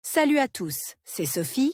Salut à tous, c'est Sophie.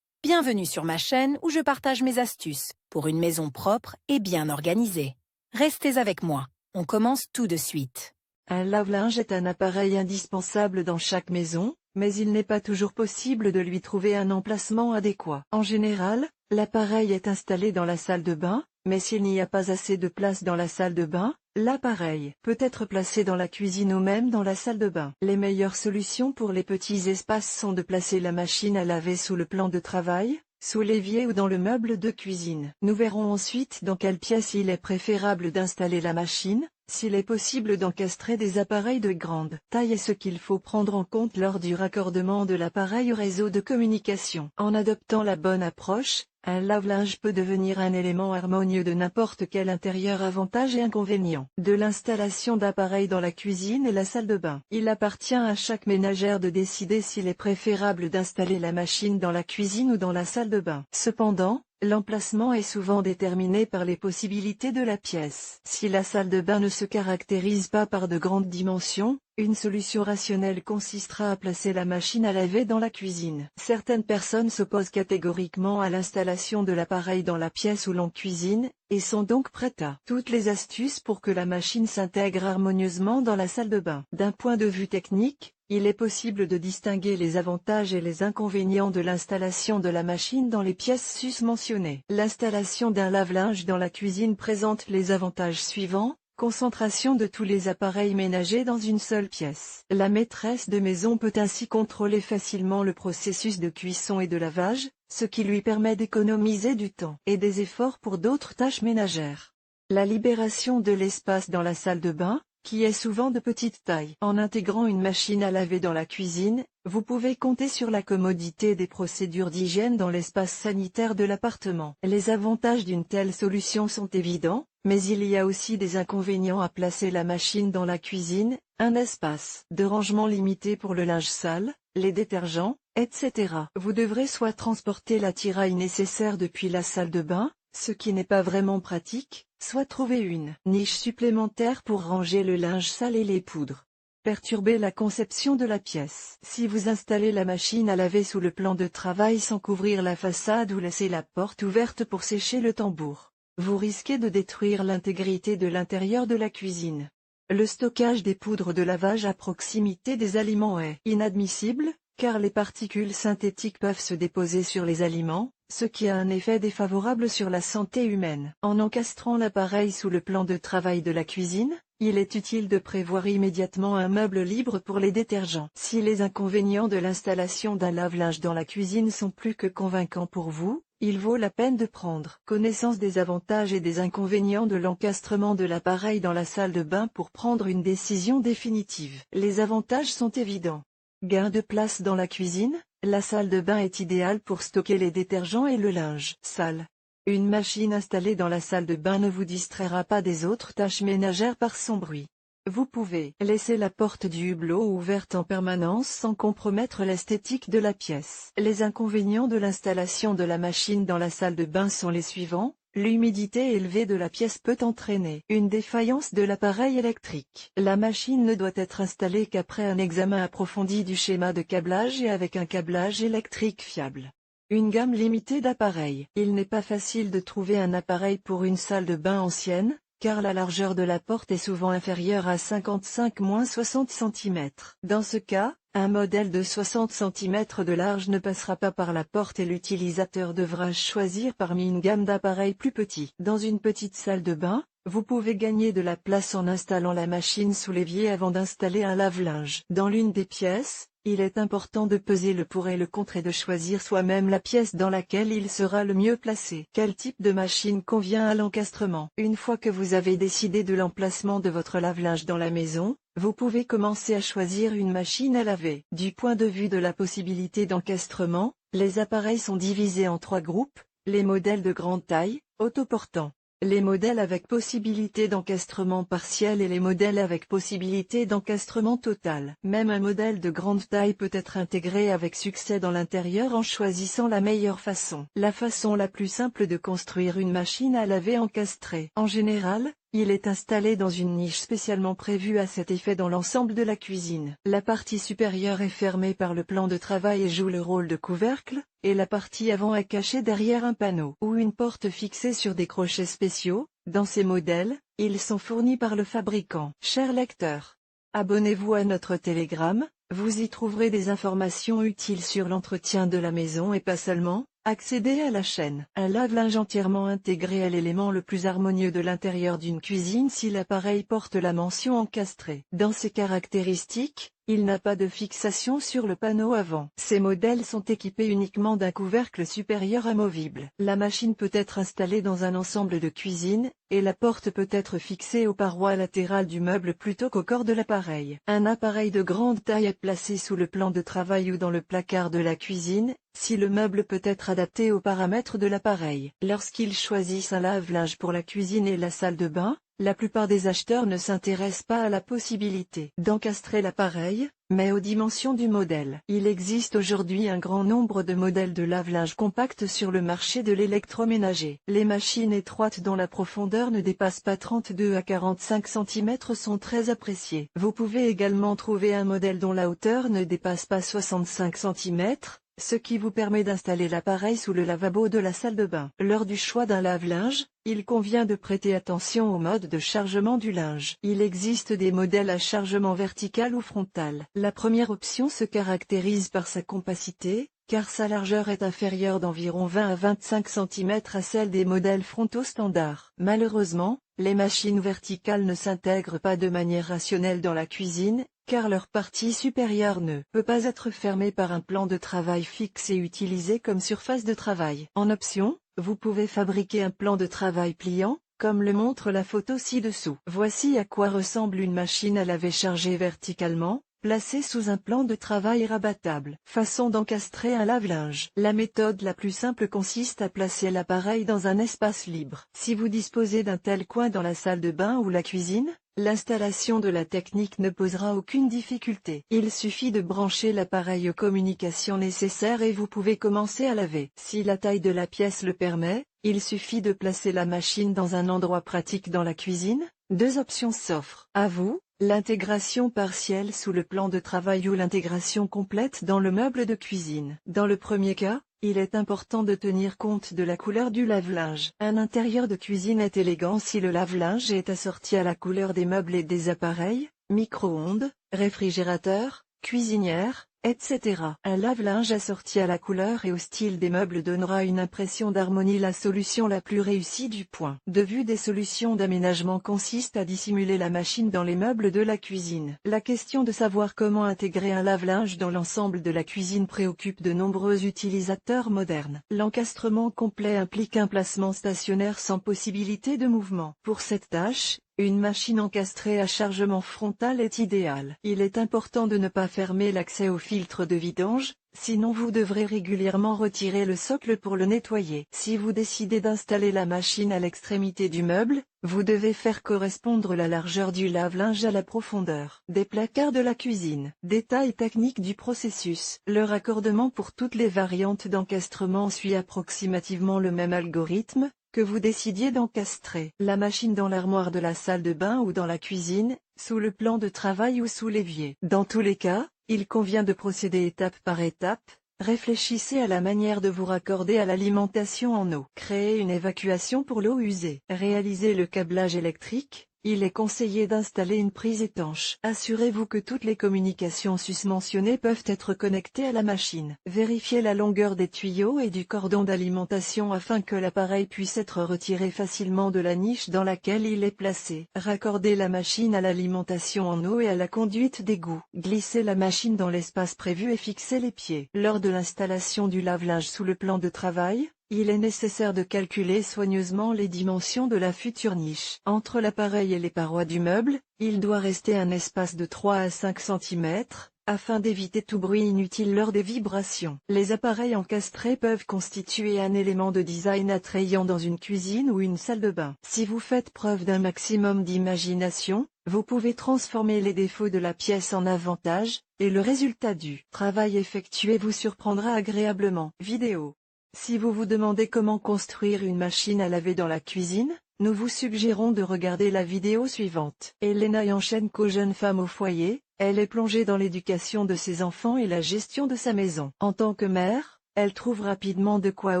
Bienvenue sur ma chaîne où je partage mes astuces pour une maison propre et bien organisée. Restez avec moi, on commence tout de suite. Un lave-linge est un appareil indispensable dans chaque maison, mais il n'est pas toujours possible de lui trouver un emplacement adéquat. En général, l'appareil est installé dans la salle de bain, mais s'il n'y a pas assez de place dans la salle de bain, l'appareil peut être placé dans la cuisine ou même dans la salle de bain. Les meilleures solutions pour les petits espaces sont de placer la machine à laver sous le plan de travail, sous l'évier ou dans le meuble de cuisine. Nous verrons ensuite dans quelle pièce il est préférable d'installer la machine, s'il est possible d'encastrer des appareils de grande taille et ce qu'il faut prendre en compte lors du raccordement de l'appareil au réseau de communication. En adoptant la bonne approche, un lave-linge peut devenir un élément harmonieux de n'importe quel intérieur. Avantages et inconvénients de l'installation d'appareils dans la cuisine et la salle de bain. Il appartient à chaque ménagère de décider s'il est préférable d'installer la machine dans la cuisine ou dans la salle de bain. Cependant, l'emplacement est souvent déterminé par les possibilités de la pièce. Si la salle de bain ne se caractérise pas par de grandes dimensions, une solution rationnelle consistera à placer la machine à laver dans la cuisine. Certaines personnes s'opposent catégoriquement à l'installation de l'appareil dans la pièce où l'on cuisine, et sont donc prêtes à toutes les astuces pour que la machine s'intègre harmonieusement dans la salle de bain. D'un point de vue technique, il est possible de distinguer les avantages et les inconvénients de l'installation de la machine dans les pièces susmentionnées. L'installation d'un lave-linge dans la cuisine présente les avantages suivants. Concentration de tous les appareils ménagers dans une seule pièce. La maîtresse de maison peut ainsi contrôler facilement le processus de cuisson et de lavage, ce qui lui permet d'économiser du temps et des efforts pour d'autres tâches ménagères. La libération de l'espace dans la salle de bain, qui est souvent de petite taille. En intégrant une machine à laver dans la cuisine, vous pouvez compter sur la commodité des procédures d'hygiène dans l'espace sanitaire de l'appartement. Les avantages d'une telle solution sont évidents, mais il y a aussi des inconvénients à placer la machine dans la cuisine, un espace de rangement limité pour le linge sale, les détergents, etc. Vous devrez soit transporter l'attirail nécessaire depuis la salle de bain, ce qui n'est pas vraiment pratique, soit trouver une niche supplémentaire pour ranger le linge sale et les poudres. Perturber la conception de la pièce. Si vous installez la machine à laver sous le plan de travail sans couvrir la façade ou laisser la porte ouverte pour sécher le tambour, vous risquez de détruire l'intégrité de l'intérieur de la cuisine. Le stockage des poudres de lavage à proximité des aliments est inadmissible, car les particules synthétiques peuvent se déposer sur les aliments, ce qui a un effet défavorable sur la santé humaine. En encastrant l'appareil sous le plan de travail de la cuisine, il est utile de prévoir immédiatement un meuble libre pour les détergents. Si les inconvénients de l'installation d'un lave-linge dans la cuisine sont plus que convaincants pour vous, il vaut la peine de prendre connaissance des avantages et des inconvénients de l'encastrement de l'appareil dans la salle de bain pour prendre une décision définitive. Les avantages sont évidents. Gain de place dans la cuisine, la salle de bain est idéale pour stocker les détergents et le linge sale. Une machine installée dans la salle de bain ne vous distraira pas des autres tâches ménagères par son bruit. Vous pouvez laisser la porte du hublot ouverte en permanence sans compromettre l'esthétique de la pièce. Les inconvénients de l'installation de la machine dans la salle de bain sont les suivants. L'humidité élevée de la pièce peut entraîner une défaillance de l'appareil électrique. La machine ne doit être installée qu'après un examen approfondi du schéma de câblage et avec un câblage électrique fiable. Une gamme limitée d'appareils. Il n'est pas facile de trouver un appareil pour une salle de bain ancienne, car la largeur de la porte est souvent inférieure à 55-60 cm. Dans ce cas, un modèle de 60 cm de large ne passera pas par la porte et l'utilisateur devra choisir parmi une gamme d'appareils plus petits. Dans une petite salle de bain, vous pouvez gagner de la place en installant la machine sous l'évier avant d'installer un lave-linge. Dans l'une des pièces, il est important de peser le pour et le contre et de choisir soi-même la pièce dans laquelle il sera le mieux placé. Quel type de machine convient à l'encastrement? Une fois que vous avez décidé de l'emplacement de votre lave-linge dans la maison, vous pouvez commencer à choisir une machine à laver. Du point de vue de la possibilité d'encastrement, les appareils sont divisés en 3 groupes, les modèles de grande taille, autoportants, les modèles avec possibilité d'encastrement partiel et les modèles avec possibilité d'encastrement total. Même un modèle de grande taille peut être intégré avec succès dans l'intérieur en choisissant la meilleure façon. La façon la plus simple de construire une machine à laver encastrée. En général, Il est installé dans une niche spécialement prévue à cet effet dans l'ensemble de la cuisine. La partie supérieure est fermée par le plan de travail et joue le rôle de couvercle, et la partie avant est cachée derrière un panneau ou une porte fixée sur des crochets spéciaux. Dans ces modèles, ils sont fournis par le fabricant. Chers lecteurs, abonnez-vous à notre Telegram, vous y trouverez des informations utiles sur l'entretien de la maison et pas seulement. Accédez à la chaîne. Un lave-linge entièrement intégré est l'élément le plus harmonieux de l'intérieur d'une cuisine si l'appareil porte la mention encastré. Dans ses caractéristiques, il n'a pas de fixation sur le panneau avant. Ces modèles sont équipés uniquement d'un couvercle supérieur amovible. La machine peut être installée dans un ensemble de cuisine, et la porte peut être fixée aux parois latérales du meuble plutôt qu'au corps de l'appareil. Un appareil de grande taille est placé sous le plan de travail ou dans le placard de la cuisine, si le meuble peut être adapté aux paramètres de l'appareil. Lorsqu'ils choisissent un lave-linge pour la cuisine et la salle de bain, la plupart des acheteurs ne s'intéressent pas à la possibilité d'encastrer l'appareil, mais aux dimensions du modèle. Il existe aujourd'hui un grand nombre de modèles de lave-linge compacts sur le marché de l'électroménager. Les machines étroites dont la profondeur ne dépasse pas 32 à 45 cm sont très appréciées. Vous pouvez également trouver un modèle dont la hauteur ne dépasse pas 65 cm, ce qui vous permet d'installer l'appareil sous le lavabo de la salle de bain. Lors du choix d'un lave-linge, il convient de prêter attention au mode de chargement du linge. Il existe des modèles à chargement vertical ou frontal. La première option se caractérise par sa compacité, car sa largeur est inférieure d'environ 20 à 25 cm à celle des modèles frontaux standards. Malheureusement, les machines verticales ne s'intègrent pas de manière rationnelle dans la cuisine, car leur partie supérieure ne peut pas être fermée par un plan de travail fixe et utilisé comme surface de travail. En option, vous pouvez fabriquer un plan de travail pliant, comme le montre la photo ci-dessous. Voici à quoi ressemble une machine à laver chargée verticalement, placée sous un plan de travail rabattable. Façon d'encastrer un lave-linge. La méthode la plus simple consiste à placer l'appareil dans un espace libre. Si vous disposez d'un tel coin dans la salle de bain ou la cuisine, l'installation de la technique ne posera aucune difficulté. Il suffit de brancher l'appareil aux communications nécessaires et vous pouvez commencer à laver. Si la taille de la pièce le permet, il suffit de placer la machine dans un endroit pratique dans la cuisine. Deux options s'offrent à vous, l'intégration partielle sous le plan de travail ou l'intégration complète dans le meuble de cuisine. Dans le premier cas, il est important de tenir compte de la couleur du lave-linge. Un intérieur de cuisine est élégant si le lave-linge est assorti à la couleur des meubles et des appareils, micro-ondes, réfrigérateur, cuisinière, etc. Un lave-linge assorti à la couleur et au style des meubles donnera une impression d'harmonie. La solution la plus réussie du point de vue des solutions d'aménagement consiste à dissimuler la machine dans les meubles de la cuisine. La question de savoir comment intégrer un lave-linge dans l'ensemble de la cuisine préoccupe de nombreux utilisateurs modernes. L'encastrement complet implique un placement stationnaire sans possibilité de mouvement. Pour cette tâche, une machine encastrée à chargement frontal est idéale. Il est important de ne pas fermer l'accès au filtre de vidange, sinon vous devrez régulièrement retirer le socle pour le nettoyer. Si vous décidez d'installer la machine à l'extrémité du meuble, vous devez faire correspondre la largeur du lave-linge à la profondeur des placards de la cuisine. Détails techniques du processus. Le raccordement pour toutes les variantes d'encastrement suit approximativement le même algorithme, que vous décidiez d'encastrer la machine dans l'armoire de la salle de bain ou dans la cuisine, sous le plan de travail ou sous l'évier. Dans tous les cas, il convient de procéder étape par étape. Réfléchissez à la manière de vous raccorder à l'alimentation en eau. Créez une évacuation pour l'eau usée. Réalisez le câblage électrique. Il est conseillé d'installer une prise étanche. Assurez-vous que toutes les communications susmentionnées peuvent être connectées à la machine. Vérifiez la longueur des tuyaux et du cordon d'alimentation afin que l'appareil puisse être retiré facilement de la niche dans laquelle il est placé. Raccordez la machine à l'alimentation en eau et à la conduite d'égout. Glissez la machine dans l'espace prévu et fixez les pieds. Lors de l'installation du lave-linge sous le plan de travail, il est nécessaire de calculer soigneusement les dimensions de la future niche. Entre l'appareil et les parois du meuble, il doit rester un espace de 3 à 5 cm, afin d'éviter tout bruit inutile lors des vibrations. Les appareils encastrés peuvent constituer un élément de design attrayant dans une cuisine ou une salle de bain. Si vous faites preuve d'un maximum d'imagination, vous pouvez transformer les défauts de la pièce en avantages, et le résultat du travail effectué vous surprendra agréablement. Vidéo. Si vous vous demandez comment construire une machine à laver dans la cuisine, nous vous suggérons de regarder la vidéo suivante. Elena Yanchenko, jeune femme au foyer, elle est plongée dans l'éducation de ses enfants et la gestion de sa maison. En tant que mère, elle trouve rapidement de quoi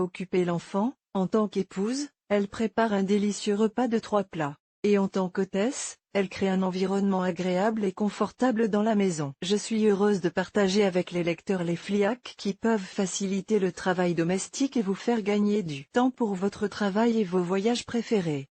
occuper l'enfant. En tant qu'épouse, elle prépare un délicieux repas de 3 plats. Et en tant qu'hôtesse, elle crée un environnement agréable et confortable dans la maison. Je suis heureuse de partager avec les lecteurs les FLIAC qui peuvent faciliter le travail domestique et vous faire gagner du temps pour votre travail et vos voyages préférés.